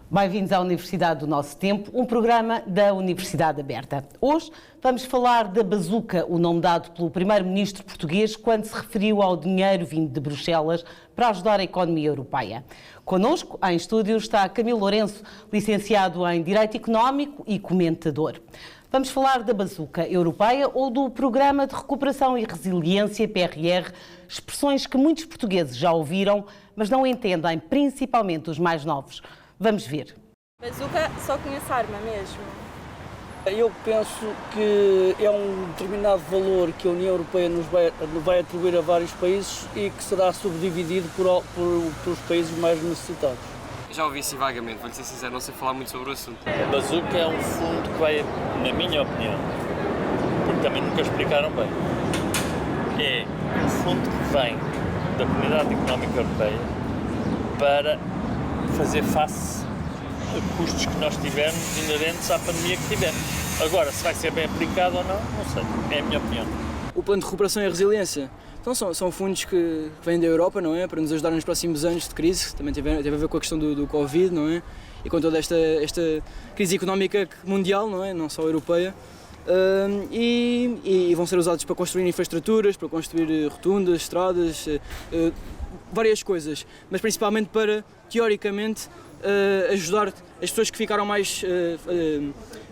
Bem-vindos à Universidade do Nosso Tempo, um programa da Universidade Aberta. Hoje vamos falar da bazuca, o nome dado pelo primeiro-ministro português quando se referiu ao dinheiro vindo de Bruxelas para ajudar a economia europeia. Connosco, em estúdio, está Camilo Lourenço, licenciado em Direito Económico e comentador. Vamos falar da bazuca europeia ou do Programa de Recuperação e Resiliência, PRR, expressões que muitos portugueses já ouviram, mas não entendem, principalmente os mais novos. Vamos ver. Bazuca só conhece arma mesmo. Eu penso que é um determinado valor que a União Europeia nos vai atribuir a vários países e que será subdividido pelos países mais necessitados. Já ouvi assim vagamente, vou-lhe ser sincero, não sei falar muito sobre o assunto. A bazuca é um fundo que vai, na minha opinião, porque também nunca explicaram bem, é um fundo que vem da Comunidade Económica Europeia para fazer face a custos que nós tivemos inerentes à pandemia que tivemos. Agora, se vai ser bem aplicado ou não, não sei, é a minha opinião. O Plano de Recuperação e Resiliência, então são fundos que vêm da Europa, não é? Para nos ajudar nos próximos anos de crise, também teve a ver com a questão do Covid, não é? E com toda esta crise económica mundial, não é? Não só europeia. E vão ser usados para construir infraestruturas, para construir rotundas, estradas, várias coisas, mas principalmente para, teoricamente, ajudar as pessoas que ficaram mais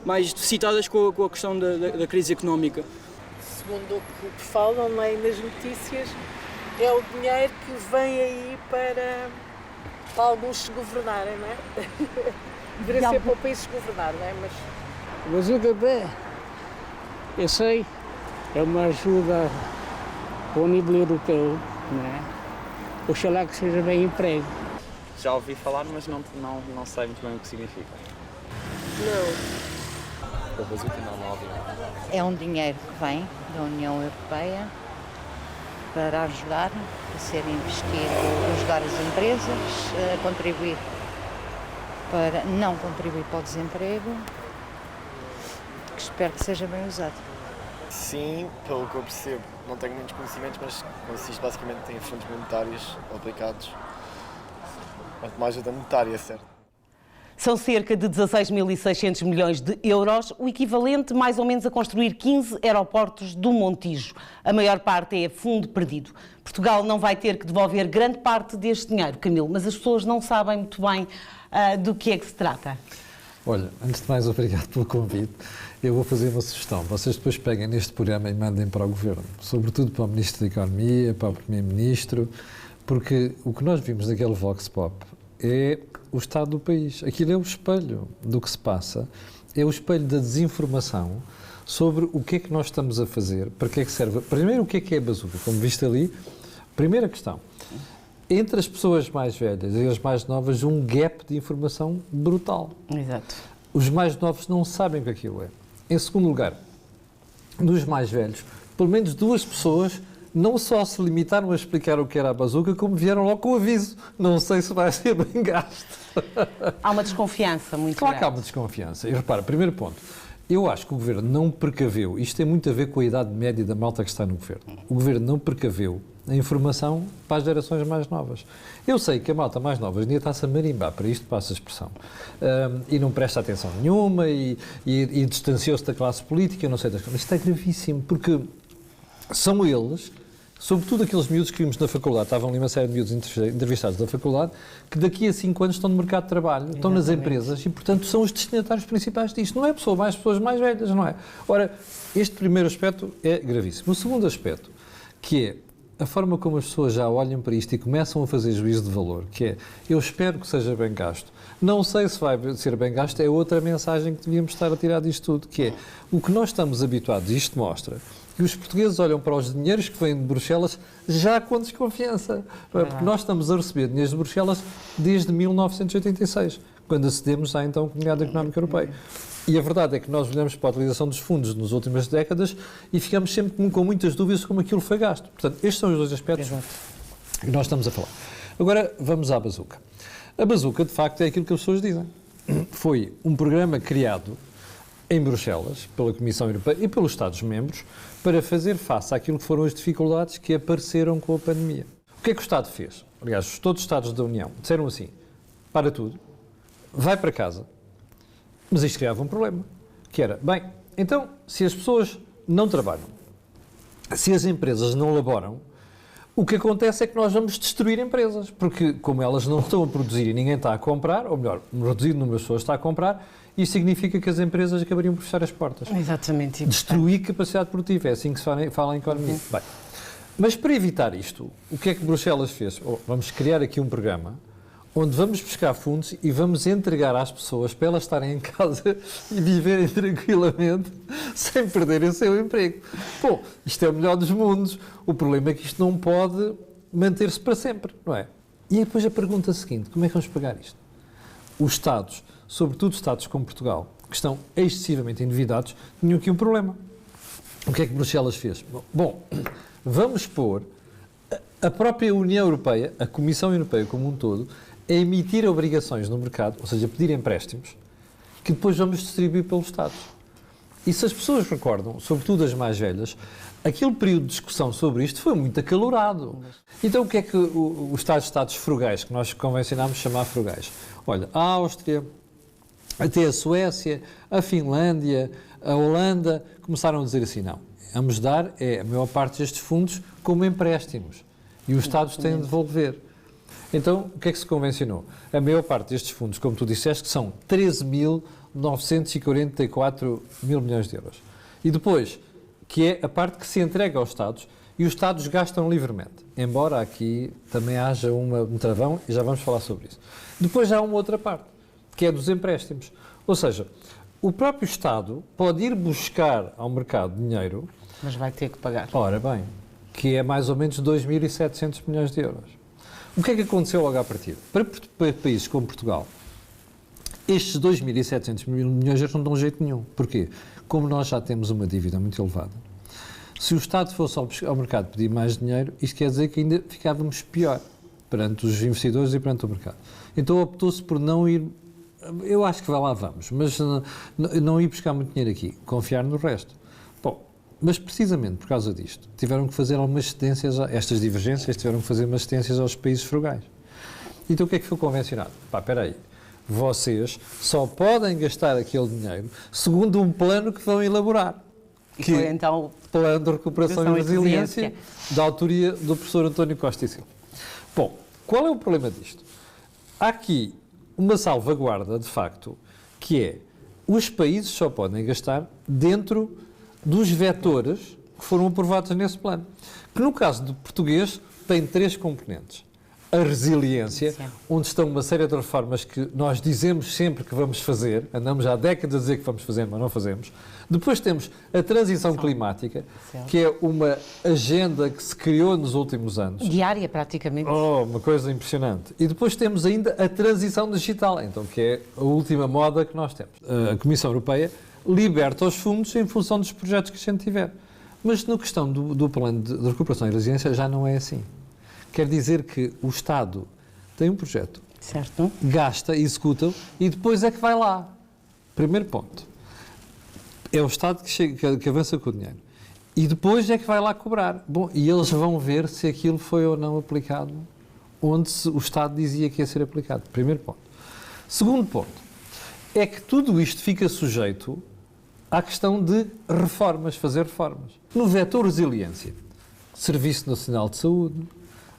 necessitadas com a questão da crise económica. Segundo o que falam aí nas notícias, é o dinheiro que vem aí para alguns se governarem, não é? Deveria ser para o país se governar, não é? Mas o bebê, eu sei, é uma ajuda ao nível europeu, não é? Oxalá que seja bem emprego. Já ouvi falar, mas não sei muito bem o que significa. Não. A bazuca não ouvi. É um dinheiro que vem da União Europeia para ajudar a ser investido, ajudar as empresas a contribuir para não contribuir para o desemprego, que espero que seja bem usado. Sim, pelo que eu percebo, não tenho muitos conhecimentos, mas consiste basicamente em fundos monetários aplicados, uma ajuda monetária, certo? São cerca de 16.600 milhões de euros, o equivalente mais ou menos a construir 15 aeroportos do Montijo. A maior parte é fundo perdido. Portugal não vai ter que devolver grande parte deste dinheiro, Camilo, mas as pessoas não sabem muito bem do que é que se trata. Olha, antes de mais, obrigado pelo convite. Eu vou fazer uma sugestão. Vocês depois peguem neste programa e mandem para o Governo, sobretudo para o Ministro da Economia, para o Primeiro-Ministro, porque o que nós vimos naquele Vox Pop é o estado do país. Aquilo é o espelho do que se passa, é o espelho da desinformação sobre o que é que nós estamos a fazer, para que é que serve. Primeiro, o que é a bazuca? Como viste ali, primeira questão. Entre as pessoas mais velhas e as mais novas, um gap de informação brutal. Exato. Os mais novos não sabem o que aquilo é. Em segundo lugar, dos mais velhos, pelo menos duas pessoas não só se limitaram a explicar o que era a bazuca, como vieram logo com o aviso. Não sei se vai ser bem gasto. Há uma desconfiança muito Claro grande. que há uma desconfiança. E repara, primeiro ponto, eu acho que o Governo não precaveu, isto tem muito a ver com a idade média da malta que está no Governo, o Governo não precaveu a informação para as gerações mais novas. Eu sei que a malta mais nova hoje em dia está-se a marimbar, para isto passa a expressão, e não presta atenção nenhuma e distanciou-se da classe política, eu não sei das coisas. Isto é gravíssimo, porque são eles, sobretudo aqueles miúdos que vimos na faculdade, estavam ali uma série de miúdos entrevistados da faculdade, que daqui a 5 anos estão no mercado de trabalho, estão nas empresas e, portanto, são os destinatários principais disto. Não é pessoas mais velhas, não é? Ora, este primeiro aspecto é gravíssimo. O segundo aspecto, que é a forma como as pessoas já olham para isto e começam a fazer juízo de valor, que é, eu espero que seja bem gasto. Não sei se vai ser bem gasto, é outra mensagem que devíamos estar a tirar disto tudo, que é, o que nós estamos habituados, isto mostra, que os portugueses olham para os dinheiros que vêm de Bruxelas já com desconfiança. Não é? Porque nós estamos a receber dinheiros de Bruxelas desde 1986, quando acedemos à então Comunidade Económica Europeia. E a verdade é que nós olhamos para a utilização dos fundos nas últimas décadas e ficamos sempre com muitas dúvidas como aquilo foi gasto. Portanto, estes são os dois aspectos que nós estamos a falar. Agora, vamos à bazuca. A bazuca, de facto, é aquilo que as pessoas dizem. Foi um programa criado em Bruxelas, pela Comissão Europeia e pelos Estados-membros, para fazer face àquilo que foram as dificuldades que apareceram com a pandemia. O que é que o Estado fez? Aliás, todos os Estados da União disseram assim, para tudo, vai para casa. Mas isto criava um problema, que era, bem, então, se as pessoas não trabalham, se as empresas não laboram, o que acontece é que nós vamos destruir empresas, porque como elas não estão a produzir e ninguém está a comprar, ou melhor, um reduzido número de pessoas está a comprar, isso significa que as empresas acabariam por fechar as portas. Exatamente. Destruir capacidade produtiva, é assim que se fala em economia. Bem, mas para evitar isto, o que é que Bruxelas fez? Vamos criar aqui um programa onde vamos buscar fundos e vamos entregar às pessoas para elas estarem em casa e viverem tranquilamente sem perderem o seu emprego. Bom, isto é o melhor dos mundos. O problema é que isto não pode manter-se para sempre, não é? E depois a pergunta seguinte, como é que vamos pagar isto? Os Estados, sobretudo Estados como Portugal, que estão excessivamente endividados, tinham aqui um problema. O que é que Bruxelas fez? Bom, vamos pôr a própria União Europeia, a Comissão Europeia como um todo, a emitir obrigações no mercado, ou seja, pedir empréstimos, que depois vamos distribuir pelos Estados. E se as pessoas recordam, sobretudo as mais velhas, aquele período de discussão sobre isto foi muito acalorado. Então o que é que os Estados frugais, que nós convencionámos chamar frugais? Olha, a Áustria, até a Suécia, a Finlândia, a Holanda, começaram a dizer assim, não, vamos dar a maior parte destes fundos como empréstimos. E os Estados têm de devolver. Então, o que é que se convencionou? A maior parte destes fundos, como tu disseste, que são 13.944 mil milhões de euros. E depois, que é a parte que se entrega aos Estados, e os Estados gastam livremente. Embora aqui também haja um travão, e já vamos falar sobre isso. Depois há uma outra parte, que é dos empréstimos. Ou seja, o próprio Estado pode ir buscar ao mercado dinheiro... Mas vai ter que pagar. Ora bem, que é mais ou menos 2.700 milhões de euros. O que é que aconteceu logo à partida? Para países como Portugal, estes 2.700 milhões de euros não dão jeito nenhum. Porquê? Como nós já temos uma dívida muito elevada, se o Estado fosse ao mercado pedir mais dinheiro, isto quer dizer que ainda ficávamos pior perante os investidores e perante o mercado. Então optou-se por não ir, eu acho que lá vamos, mas não ir buscar muito dinheiro aqui, confiar no resto. Mas precisamente por causa disto, tiveram que fazer algumas cedências, estas divergências, tiveram que fazer umas cedências aos países frugais. Então o que é que foi convencionado? Espera aí, vocês só podem gastar aquele dinheiro segundo um plano que vão elaborar. Que foi então o Plano de Recuperação e Resiliência, da autoria do professor António Costa e Silva. Bom, qual é o problema disto? Há aqui uma salvaguarda, de facto, que é, os países só podem gastar dentro dos vetores que foram aprovados nesse plano. Que no caso do português tem 3 componentes. A resiliência, onde estão uma série de reformas que nós dizemos sempre que vamos fazer, andamos há décadas a dizer que vamos fazer, mas não fazemos. Depois temos a transição climática, que é uma agenda que se criou nos últimos anos. Diária, praticamente. Uma coisa impressionante. E depois temos ainda a transição digital, então, que é a última moda que nós temos. A Comissão Europeia liberta os fundos em função dos projetos que a gente tiver. Mas na questão do plano de recuperação e resiliência já não é assim. Quer dizer que o Estado tem um projeto, certo, gasta, executa e depois é que vai lá. Primeiro ponto. É o Estado que avança com o dinheiro. E depois é que vai lá cobrar. Bom, e eles vão ver se aquilo foi ou não aplicado onde o Estado dizia que ia ser aplicado. Primeiro ponto. Segundo ponto. É que tudo isto fica sujeito à questão de reformas, fazer reformas. No vetor resiliência, Serviço Nacional de Saúde,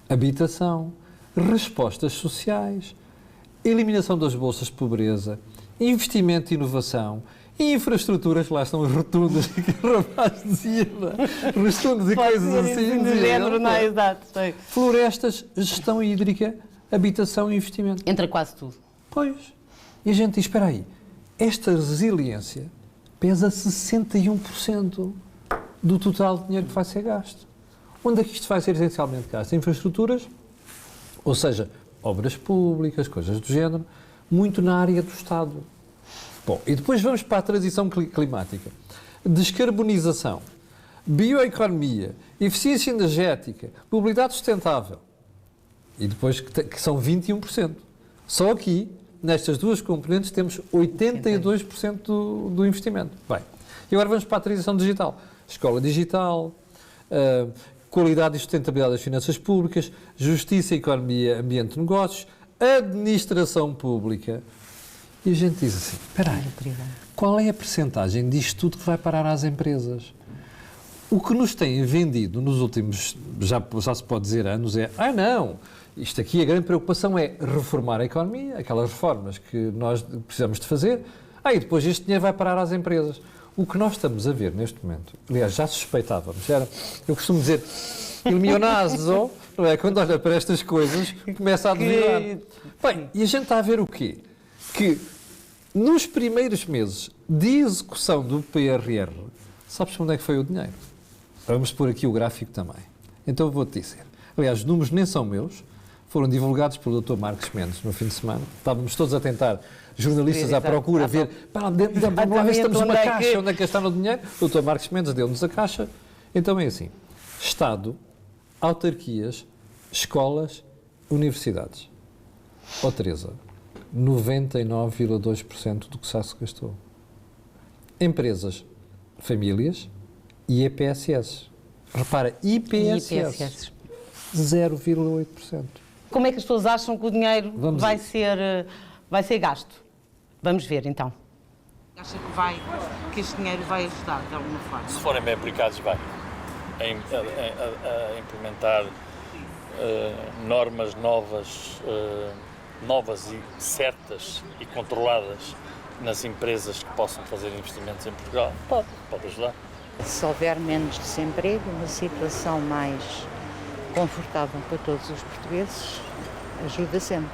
habitação, respostas sociais, eliminação das bolsas de pobreza, investimento e inovação, infraestruturas, lá estão as rotundas que o rapaz dizia, rotundas e coisas assim. Do género, não é exato. Florestas, gestão hídrica, habitação e investimento. Entra quase tudo. Pois. E a gente diz, espera aí, esta resiliência pesa 61% do total de dinheiro que vai ser gasto. Onde é que isto vai ser essencialmente gasto? Infraestruturas, ou seja, obras públicas, coisas do género, muito na área do Estado. Bom, e depois vamos para a transição climática. Descarbonização, bioeconomia, eficiência energética, mobilidade sustentável. E depois que são 21%. Só aqui, nestas duas componentes, temos 82% do investimento. Bem, e agora vamos para a transição digital. Escola digital, qualidade e sustentabilidade das finanças públicas, justiça, economia, ambiente, negócios, administração pública. E a gente diz assim, espera aí, qual é a percentagem disto tudo que vai parar às empresas? O que nos têm vendido nos últimos, já se pode dizer, anos é, não, isto aqui a grande preocupação é reformar a economia, aquelas reformas que nós precisamos de fazer, e depois este dinheiro vai parar às empresas. O que nós estamos a ver neste momento, aliás, já suspeitávamos, eu costumo dizer, il mio naso, não é? Quando olha para estas coisas, começa a adivinhar. Bem, e a gente está a ver o quê? Que nos primeiros meses de execução do PRR, sabes onde é que foi o dinheiro? Vamos pôr aqui o gráfico também. Então vou-te dizer. Aliás, os números nem são meus, foram divulgados pelo Dr. Marcos Mendes no fim de semana. Estávamos todos a tentar, jornalistas à procura, ver, vamos lá ver se estamos numa caixa, onde é que está o dinheiro. O Dr. Marcos Mendes deu-nos a caixa. Então é assim, Estado, autarquias, escolas, universidades. Teresa, 99,2% do que já se gastou. Empresas, famílias e IPSS. Repara, IPSS. 0,8%. Como é que as pessoas acham que o dinheiro vai ser gasto? Vamos ver, então. Acha que este dinheiro vai ajudar de alguma forma? Se forem bem aplicados, vai. A implementar normas novas e certas e controladas nas empresas que possam fazer investimentos em Portugal, pode ajudar. Se houver menos desemprego, uma situação mais confortável para todos os portugueses, ajuda sempre.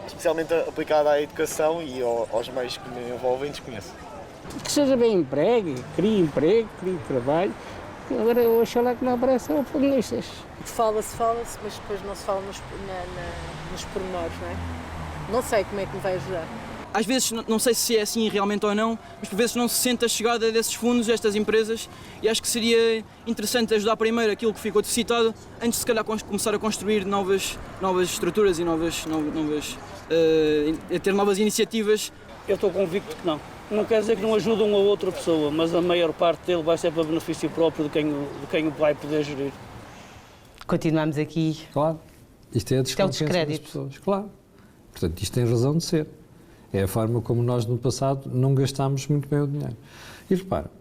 Especialmente aplicada à educação e aos meios que me envolvem, desconheço. Que seja bem emprego, crie trabalho. Agora, oxalá que não apareçam oportunistas. Fala-se, mas depois não se fala nos pormenores, não é? Não sei como é que me vai ajudar. Às vezes, não sei se é assim realmente ou não, mas por vezes não se sente a chegada desses fundos, destas empresas, e acho que seria interessante ajudar primeiro aquilo que ficou deficitado, antes de se calhar começar a construir novas estruturas e ter novas iniciativas. Eu estou convicto que não. Não quer dizer que não ajude uma ou outra pessoa, mas a maior parte dele vai ser para benefício próprio de quem o vai poder gerir. Continuamos aqui. Claro. Isto é a desconfiança das pessoas. Claro. Portanto, isto tem razão de ser. É a forma como nós, no passado, não gastámos muito bem o dinheiro. E repara,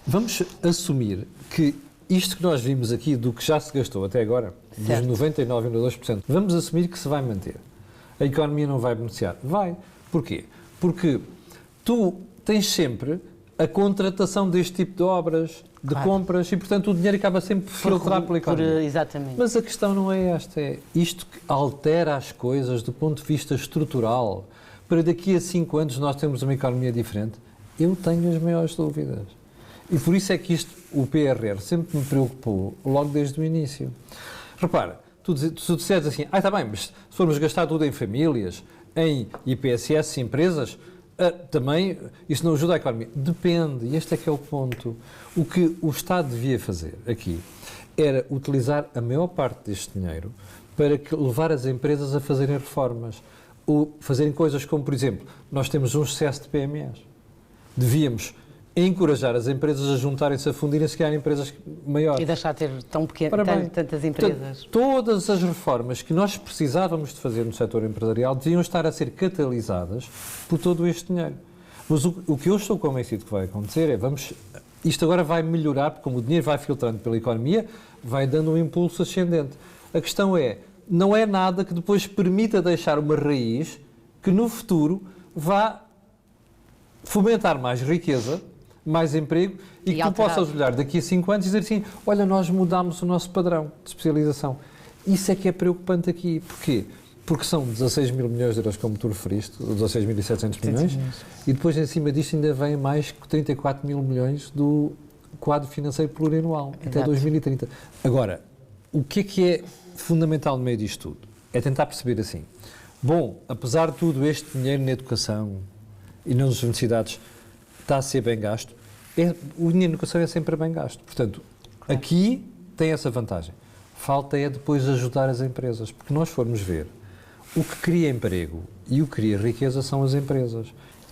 vamos assumir que isto que nós vimos aqui, do que já se gastou até agora, certo, dos 99,2%, vamos assumir que se vai manter. A economia não vai beneficiar. Vai. Porquê? Porque tu tens sempre a contratação deste tipo de obras, de compras, e, portanto, o dinheiro acaba sempre por filtrar pela economia. Exatamente. Mas a questão não é esta, é isto que altera as coisas do ponto de vista estrutural. Para daqui a 5 anos nós temos uma economia diferente? Eu tenho as maiores dúvidas. E por isso é que o PRR sempre me preocupou logo desde o início. Repara, tu disseres assim, está bem, mas se formos gastar tudo em famílias, em IPSS, empresas, também isso não ajuda a economia. Depende, e este é que é o ponto. O que o Estado devia fazer aqui era utilizar a maior parte deste dinheiro para levar as empresas a fazerem reformas. Ou fazerem coisas como, por exemplo, nós temos um excesso de PMEs. Devíamos encorajar as empresas a juntarem-se, a fundirem-se, criarem empresas maiores. E deixar de ter tantas empresas. Todas as reformas que nós precisávamos de fazer no setor empresarial deviam estar a ser catalisadas por todo este dinheiro. Mas o que eu estou convencido que vai acontecer é, isto agora vai melhorar, porque como o dinheiro vai filtrando pela economia, vai dando um impulso ascendente. A questão é, não é nada que depois permita deixar uma raiz que no futuro vá fomentar mais riqueza, mais emprego e que tu possas olhar daqui a 5 anos e dizer assim, olha, nós mudámos o nosso padrão de especialização. Isso é que é preocupante aqui. Porquê? Porque são 16 mil milhões de euros, como tu referiste, 16.700 milhões, e depois em cima disto ainda vem mais 34 mil milhões do quadro financeiro plurianual, até 2030. Agora, o que é fundamental no meio disto tudo? É tentar perceber assim, apesar de tudo, este dinheiro na educação e nas universidades está a ser bem gasto, o dinheiro na educação é sempre bem gasto. Portanto, aqui tem essa vantagem. Falta é depois ajudar as empresas, porque nós formos ver, o que cria emprego e o que cria riqueza são as empresas.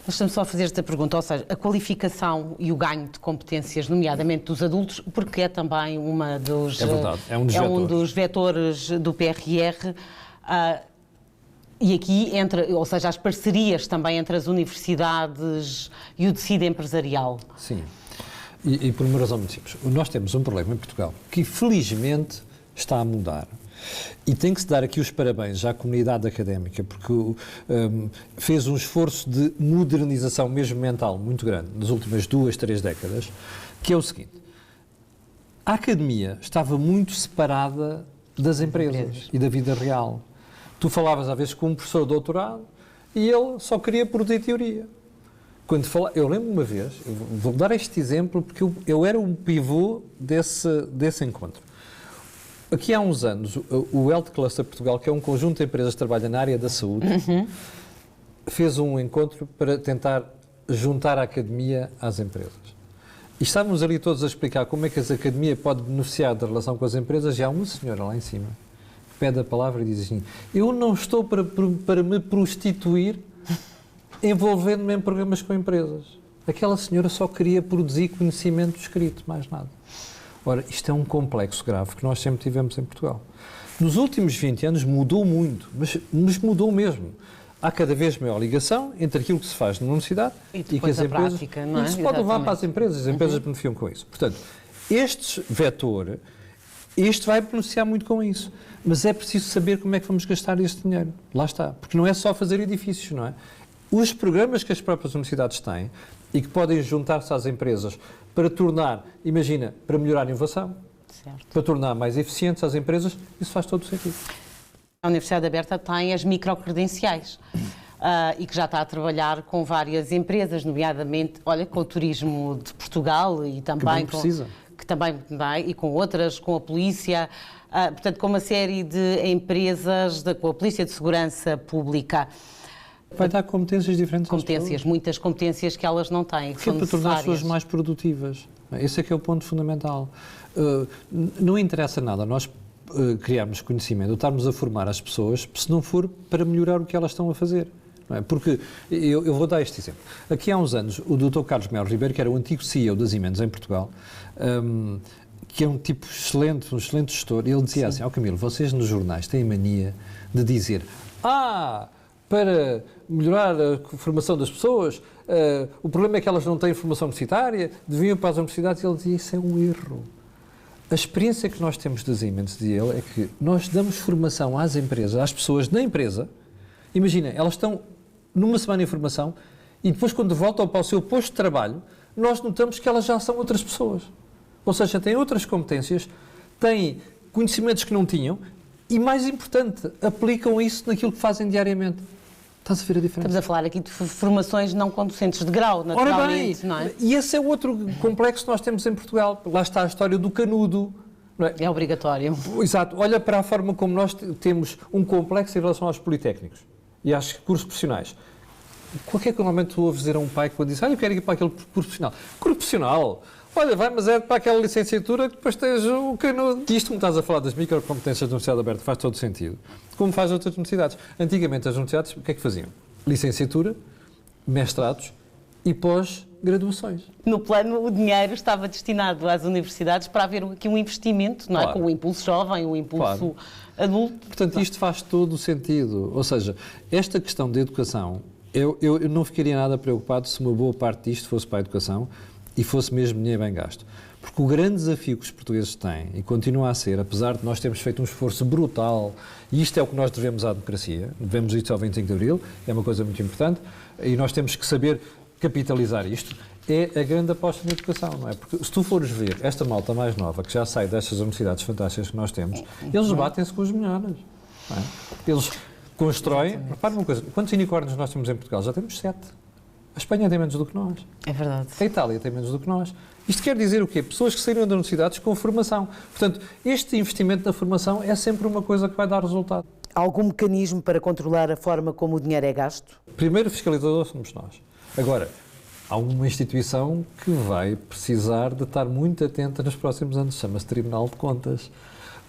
Deixa-me só fazer esta pergunta, ou seja, a qualificação e o ganho de competências, nomeadamente dos adultos, porque é também um dos vetores do PRR, E aqui, ou seja, as parcerias também entre as universidades e o tecido empresarial. Sim, e por uma razão muito simples. Nós temos um problema em Portugal que, felizmente, está a mudar. E tem que se dar aqui os parabéns à comunidade académica, porque fez um esforço de modernização, mesmo mental, muito grande, nas últimas 2, 3 décadas, que é o seguinte: a academia estava muito separada das empresas e da vida real. Tu falavas às vezes com um professor de doutorado e ele só queria produzir teoria. Eu lembro uma vez, eu vou dar este exemplo porque eu era um pivô desse encontro. Aqui há uns anos, o Health Cluster Portugal, que é um conjunto de empresas que trabalham na área da saúde, fez um encontro para tentar juntar a academia às empresas. E estávamos ali todos a explicar como é que a academia pode beneficiar da relação com as empresas, e há uma senhora lá em cima que pede a palavra e diz assim: eu não estou para me prostituir envolvendo-me em programas com empresas. Aquela senhora só queria produzir conhecimento escrito, mais nada. Ora, isto é um complexo grave que nós sempre tivemos em Portugal. Nos últimos 20 anos mudou muito, mas mudou mesmo. Há cada vez maior ligação entre aquilo que se faz na universidade e que as empresas... prática, não é? Se pode levar para as empresas beneficiam com isso. Portanto, este vetor, este vai beneficiar muito com isso. Mas é preciso saber como é que vamos gastar este dinheiro. Lá está. Porque não é só fazer edifícios, não é? Os programas que as próprias universidades têm e que podem juntar-se às empresas para tornar, imagina, para melhorar a inovação, certo, para tornar mais eficientes as empresas, isso faz todo o sentido. A Universidade Aberta tem as microcredenciais e que já está a trabalhar com várias empresas, nomeadamente, com o Turismo de Portugal e também e com outras, com a polícia, portanto, com uma série de empresas, com a Polícia de Segurança Pública. Vai dar competências diferentes às pessoas. Muitas competências que elas não têm, que são para tornar as pessoas mais produtivas. Esse é que é o ponto fundamental. Não interessa nada nós criarmos conhecimento, ou estarmos a formar as pessoas, se não for para melhorar o que elas estão a fazer. Não é? Porque, eu vou dar este exemplo. Aqui há uns anos, o Dr. Carlos Melo Ribeiro, que era o antigo CEO das Siemens em Portugal, que é um tipo excelente, um excelente gestor, ele dizia assim: Camilo, vocês nos jornais têm mania de dizer para melhorar a formação das pessoas, o problema é que elas não têm formação universitária, deviam ir para as universidades. E ele dizia: isso é um erro. A experiência que nós temos das Siemens, dizia ele, é que nós damos formação às empresas, às pessoas na empresa. Imagina, elas estão numa semana em formação e depois, quando voltam para o seu posto de trabalho, nós notamos que elas já são outras pessoas. Ou seja, têm outras competências, têm conhecimentos que não tinham e, mais importante, aplicam isso naquilo que fazem diariamente. Estás a ver a diferença? Estamos a falar aqui de formações não conducentes de grau, naturalmente, não é? E esse é outro complexo que nós temos em Portugal. Lá está a história do canudo. Não é? É obrigatório. Exato. Olha para a forma como nós temos um complexo em relação aos politécnicos e aos cursos profissionais. Qual é que normalmente tu ouves dizer a um pai quando diz: eu quero ir para aquele curso profissional? Curso profissional? Olha, vai, mas é para aquela licenciatura que depois tens o canudo. E isto que me estás a falar das microcompetências da Universidade Aberta faz todo sentido. Como faz outras universidades. Antigamente as universidades, o que é que faziam? Licenciatura, mestrados e pós-graduações. No plano, o dinheiro estava destinado às universidades para haver aqui um investimento, não é? Com o impulso jovem, o impulso adulto. Portanto, isto faz todo o sentido. Ou seja, esta questão da educação, eu não ficaria nada preocupado se uma boa parte disto fosse para a educação e fosse mesmo dinheiro bem gasto. Porque o grande desafio que os portugueses têm, e continua a ser, apesar de nós termos feito um esforço brutal, e isto é o que nós devemos à democracia, devemos isto ao 25 de Abril, é uma coisa muito importante, e nós temos que saber capitalizar isto, é a grande aposta na educação, não é? Porque se tu fores ver esta malta mais nova, que já sai destas universidades fantásticas que nós temos, eles batem-se com os melhores. Não é? Eles constroem... Repara uma coisa, quantos unicórnios nós temos em Portugal? Já temos 7. A Espanha tem menos do que nós. É verdade. A Itália tem menos do que nós. Isto quer dizer o quê? Pessoas que saíram das universidades com formação. Portanto, este investimento na formação é sempre uma coisa que vai dar resultado. Há algum mecanismo para controlar a forma como o dinheiro é gasto? Primeiro fiscalizador somos nós. Agora, há uma instituição que vai precisar de estar muito atenta nos próximos anos. Chama-se Tribunal de Contas.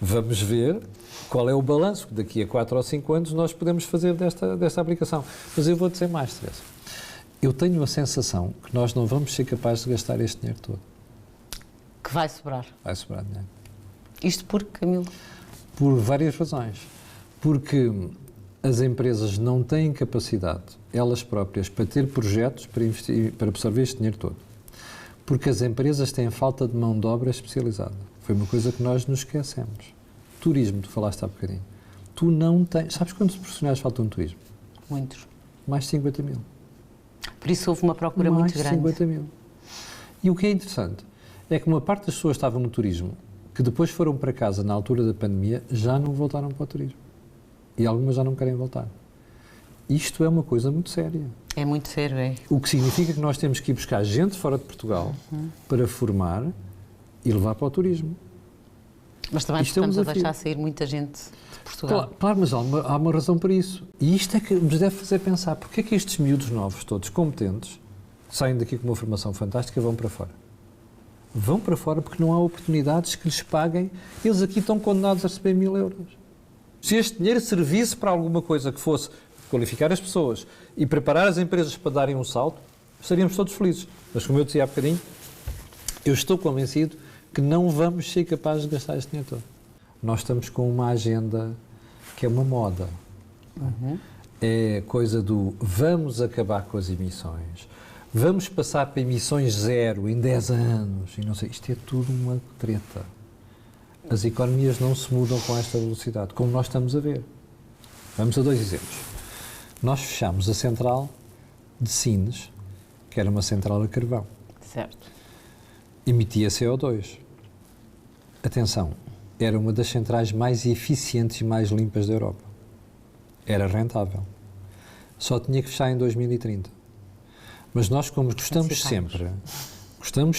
Vamos ver qual é o balanço que daqui a 4 ou 5 anos nós podemos fazer desta aplicação. Mas eu vou dizer mais, Teresa. Eu tenho a sensação que nós não vamos ser capazes de gastar este dinheiro todo. Que vai sobrar. Vai sobrar dinheiro. Isto porque, Camilo? Por várias razões. Porque as empresas não têm capacidade, elas próprias, para ter projetos para investir, para absorver este dinheiro todo. Porque as empresas têm falta de mão de obra especializada. Foi uma coisa que nós nos esquecemos. Turismo, tu falaste há bocadinho. Tu não tens... Sabes quantos profissionais faltam no turismo? Muitos. Mais de 50 mil. Por isso houve uma procura muito grande. Mais de 50 mil. E o que é interessante é que uma parte das pessoas que estavam no turismo, que depois foram para casa na altura da pandemia, já não voltaram para o turismo. E algumas já não querem voltar. Isto é uma coisa muito séria. É muito sério, é. O que significa que nós temos que ir buscar gente fora de Portugal para formar e levar para o turismo. Mas também estamos a deixar sair muita gente de Portugal. Claro, mas há uma razão para isso. E isto é que nos deve fazer pensar. Porque é que estes miúdos novos, todos competentes, saem daqui com uma formação fantástica e vão para fora? Vão para fora porque não há oportunidades que lhes paguem. Eles aqui estão condenados a receber 1000 euros. Se este dinheiro servisse para alguma coisa que fosse qualificar as pessoas e preparar as empresas para darem um salto, estaríamos todos felizes. Mas como eu dizia há bocadinho, eu estou convencido que não vamos ser capazes de gastar este dinheiro todo. Nós estamos com uma agenda que é uma moda. É coisa do vamos acabar com as emissões, vamos passar para emissões zero em 10 anos, e não sei, isto é tudo uma treta. As economias não se mudam com esta velocidade, como nós estamos a ver. Vamos a 2 exemplos. Nós fechámos a central de Sines, que era uma central a carvão. Certo. Emitia CO2. Atenção, era uma das centrais mais eficientes e mais limpas da Europa. Era rentável. Só tinha que fechar em 2030. Mas nós, como gostamos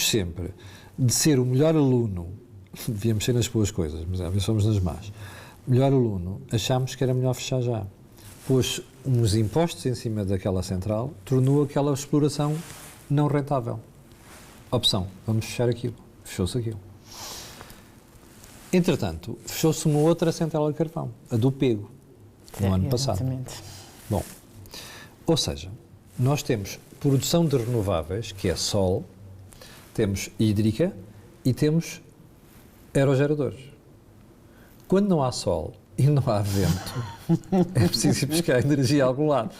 sempre de ser o melhor aluno, devíamos ser nas boas coisas, mas às vezes somos nas más, melhor aluno, achámos que era melhor fechar já. Pôs uns impostos em cima daquela central, tornou aquela exploração não rentável. Opção, vamos fechar aquilo. Fechou-se aquilo. Entretanto, fechou-se uma outra central a carvão, a do Pego, no ano passado. Exatamente. Bom, ou seja, nós temos produção de renováveis, que é sol, temos hídrica e temos aerogeradores. Quando não há sol e não há vento, é preciso ir buscar energia a algum lado.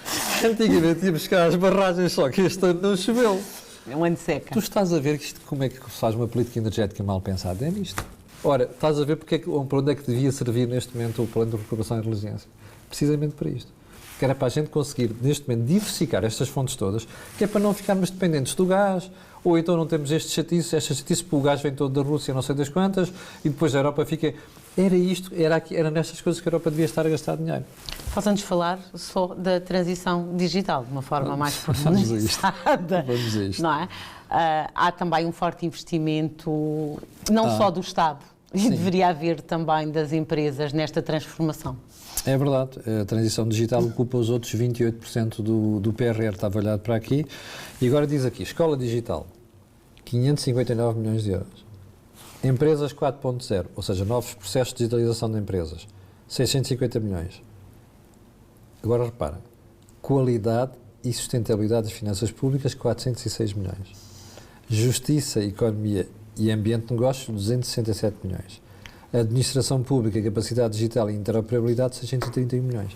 Antigamente ia buscar as barragens, só que este ano não choveu. É um ano seca. Tu estás a ver isto, como é que se faz uma política energética mal pensada? É nisto. Ora, estás a ver para onde é que devia servir neste momento o plano de recuperação e resiliência? Precisamente para isto. Que era para a gente conseguir, neste momento, diversificar estas fontes todas, que é para não ficarmos dependentes do gás, ou então não temos esta chatice, porque o gás vem todo da Rússia, não sei das quantas, e depois a Europa fica... Era isto, era nestas coisas que a Europa devia estar a gastar dinheiro. Falta-nos falar só da transição digital, de uma forma mais pormenorizada. Vamos a isto. Não é? Há também um forte investimento, não só do Estado, e deveria haver também das empresas nesta transformação. É verdade, a transição digital ocupa os outros 28% do PRR, estava olhado para aqui, e agora diz aqui, escola digital, 559 milhões de euros. Empresas 4.0, ou seja, novos processos de digitalização de empresas, 650 milhões. Agora repara, qualidade e sustentabilidade das finanças públicas, 406 milhões. Justiça, economia e ambiente de negócios, 267 milhões. Administração pública, capacidade digital e interoperabilidade, 631 milhões.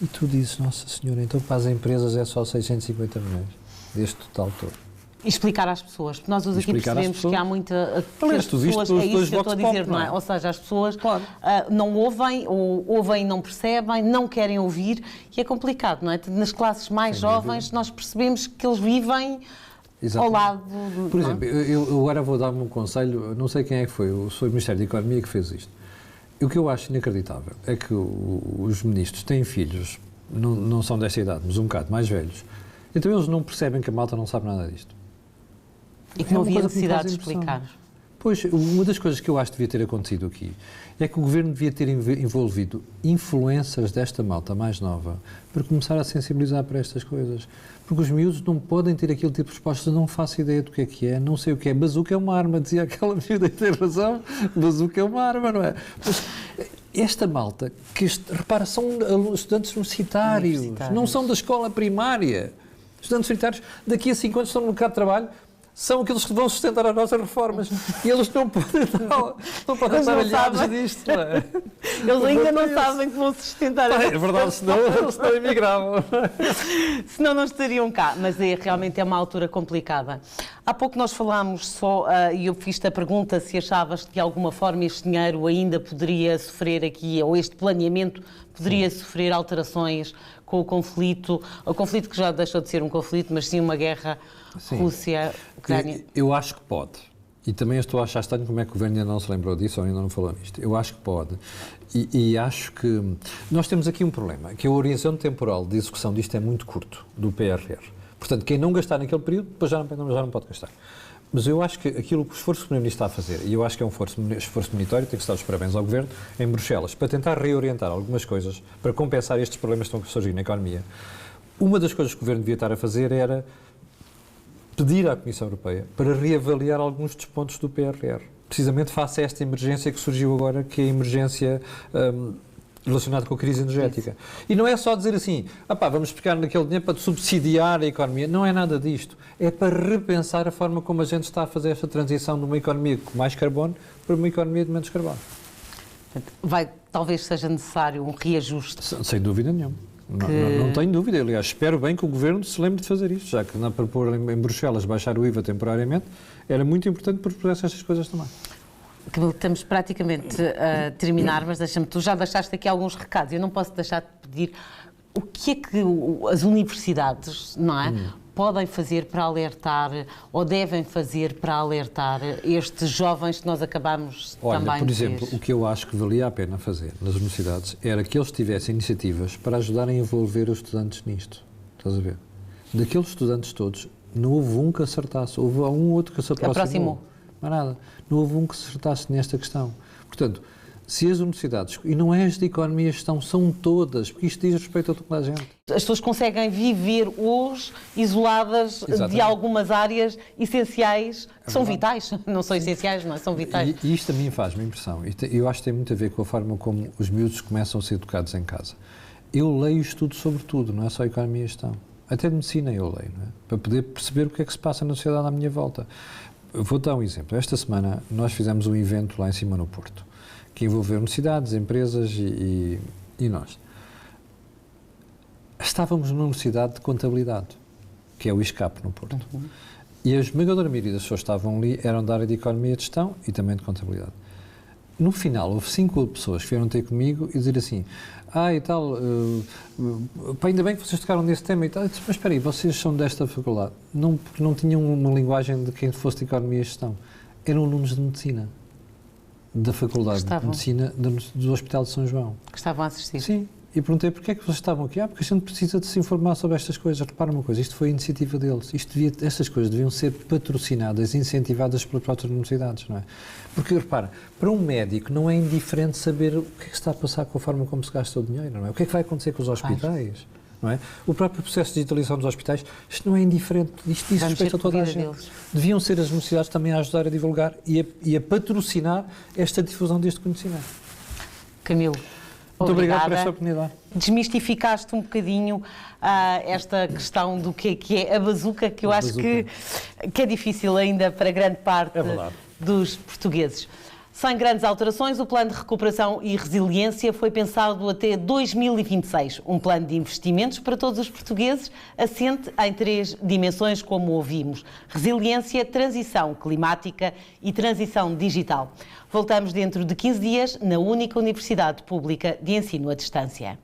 E tu dizes, Nossa Senhora, então para as empresas é só 650 milhões deste total todo. E explicar às pessoas, porque nós hoje aqui percebemos que há muita... As pessoas, é isso que eu estou a dizer, não é? Ou seja, as pessoas não ouvem, ou ouvem e não percebem, não querem ouvir, e é complicado, não é? Nas classes mais jovens nós percebemos que eles vivem ao lado... Por exemplo, eu agora vou dar-me um conselho, não sei quem é que foi o Ministério da Economia que fez isto. O que eu acho inacreditável é que os ministros têm filhos, não são desta idade, mas um bocado mais velhos, então eles não percebem que a malta não sabe nada disto. E que não havia necessidade de explicar. Pois, uma das coisas que eu acho que devia ter acontecido aqui é que o Governo devia ter envolvido influências desta malta mais nova para começar a sensibilizar para estas coisas. Porque os miúdos não podem ter aquele tipo de respostas, não faço ideia do que é, não sei o que é. Bazuca é uma arma, dizia aquela miúda, e tem razão, bazuca é uma arma, não é? Mas esta malta, repara, são estudantes universitários, não são da escola primária. Estudantes universitários, daqui a 5 anos estão no mercado de trabalho. são aqueles que vão sustentar as nossas reformas. E eles não podem estar aliados disto. Não é? Eles ainda não sabem que vão sustentar. É verdade, senão emigravam. Senão não estariam cá. Mas realmente é uma altura complicada. Há pouco nós falámos só, e eu fiz-te a pergunta se achavas que de alguma forma este dinheiro ainda poderia sofrer aqui, ou este planeamento poderia sofrer alterações com o conflito que já deixou de ser um conflito, mas sim uma guerra Rússia-Ucrânia. Eu acho que pode. E também estou a achar estranho como é que o governo ainda não se lembrou disso ou ainda não falou nisto. Eu acho que pode. E acho que nós temos aqui um problema, que a horizonte temporal de execução disto é muito curto, do PRR. Portanto, quem não gastar naquele período, depois já não pode gastar. Mas eu acho que aquilo que o esforço que o Primeiro-Ministro está a fazer, e eu acho que é um esforço meritório, tem que se dar os parabéns ao Governo, em Bruxelas, para tentar reorientar algumas coisas, para compensar estes problemas que estão a surgir na economia. Uma das coisas que o Governo devia estar a fazer era pedir à Comissão Europeia para reavaliar alguns dos pontos do PRR, precisamente face a esta emergência que surgiu agora, que é a emergência relacionada com a crise energética. E não é só dizer assim, vamos pegar naquele dinheiro para subsidiar a economia, não é nada disto. É para repensar a forma como a gente está a fazer esta transição de uma economia com mais carbono para uma economia de menos carbono. Talvez seja necessário um reajuste. Sem dúvida nenhuma. Não tenho dúvida. Aliás, espero bem que o Governo se lembre de fazer isto, já que para pôr em Bruxelas baixar o IVA temporariamente, era muito importante que propusesse estas coisas também. Estamos praticamente a terminar, mas tu já deixaste aqui alguns recados. Eu não posso deixar de pedir o que é que as universidades, não é, podem fazer para alertar, ou devem fazer para alertar estes jovens que nós acabamos também de ver. Por exemplo, o que eu acho que valia a pena fazer nas universidades era que eles tivessem iniciativas para ajudarem a envolver os estudantes nisto. Estás a ver? Daqueles estudantes todos, não houve um que acertasse, houve um outro que se aproximou. Não há nada. Não houve um que se acertasse nesta questão. Portanto, se as universidades, e não é as de economia e gestão, são todas, porque isto diz respeito a toda a gente. As pessoas conseguem viver hoje isoladas de algumas áreas essenciais, que são vitais, não são essenciais, não são vitais. E isto a mim faz-me impressão, eu acho que tem muito a ver com a forma como os miúdos começam a ser educados em casa. Eu leio e estudo sobre tudo, não é só economia e gestão. Até de medicina eu leio, não é? Para poder perceber o que é que se passa na sociedade à minha volta. Vou dar um exemplo. Esta semana nós fizemos um evento lá em cima no Porto, que envolveu universidades, empresas e nós. Estávamos numa universidade de contabilidade, que é o ISCAP no Porto. E a esmagadora maioria das pessoas que estavam ali eram da área de economia e de gestão e também de contabilidade. No final, houve 5 pessoas que vieram ter comigo e dizer assim, ainda bem que vocês tocaram nesse tema e tal. Mas espera aí, vocês são desta faculdade. Não, porque não tinham uma linguagem de quem fosse de economia e gestão. Eram alunos de medicina, da faculdade de medicina do Hospital de São João. Que estavam a assistir. Sim. E perguntei porquê é que vocês estavam aqui. Porque a gente precisa de se informar sobre estas coisas. Repara uma coisa, isto foi a iniciativa deles. Estas coisas deviam ser patrocinadas, incentivadas pelas próprias universidades, não é? Porque, repara, para um médico não é indiferente saber o que é que se está a passar com a forma como se gasta o dinheiro, não é? O que é que vai acontecer com os hospitais, não é? O próprio processo de digitalização dos hospitais, isto não é indiferente, isto diz respeito a toda a gente. Deviam ser as universidades também a ajudar a divulgar e a patrocinar esta difusão deste conhecimento. Camilo, muito obrigado por esta oportunidade. Desmistificaste um bocadinho esta questão do que é a bazuca, que eu acho que é difícil ainda para grande parte dos portugueses. Sem grandes alterações, o Plano de Recuperação e Resiliência foi pensado até 2026. Um plano de investimentos para todos os portugueses, assente em 3 dimensões, como ouvimos: resiliência, transição climática e transição digital. Voltamos dentro de 15 dias na única Universidade Pública de Ensino à Distância.